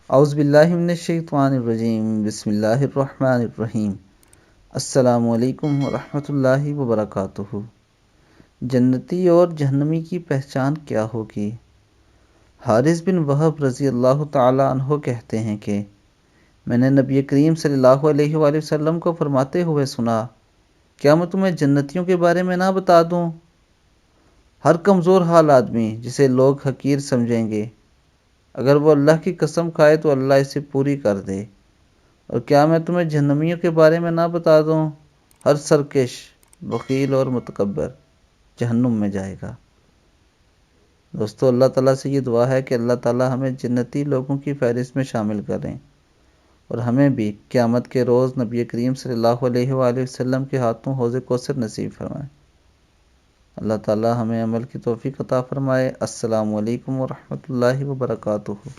औज़ुबिल्लाहिमिनश्शैतानिर्रजीम बिस्मिल्लाहिर्रहमानिर्रहीम। अस्सलामुअलैकुम वरहमतुल्लाहि वबरकातुहू। जन्नती और जहन्नमी की पहचान क्या होगी? हारिस बिन वहब रज़ी अल्लाह ताला अन्हो कहते हैं कि मैंने नबी करीम सल्लल्लाहु अलैहि वसल्लम को फरमाते हुए सुना, क्या मैं तुम्हें जन्नतियों के बारे में ना बता दूं? हर कमज़ोर हाल आदमी जिसे लोग हकीर समझेंगे, अगर वो अल्लाह की कसम खाए तो अल्लाह इसे पूरी कर दे। और क्या मैं तुम्हें जहन्नमियों के बारे में ना बता दूं? हर सरकश, बखील और मुतकब्बर जहन्नुम में जाएगा। दोस्तों, अल्लाह ताला से ये दुआ है कि अल्लाह ताला हमें जन्नती लोगों की फहरिस्त में शामिल करें और हमें भी क़यामत के रोज़ नबी करीम सल्लल्लाहु अलैहि वसल्लम के हाथों हौज़ कौसर नसीब फरमाए। अल्लाह ताला हमें अमल की तौफीक अता फरमाए। अस्सलामु अलैकुम व रहमतुल्लाहि व बरकातुहू।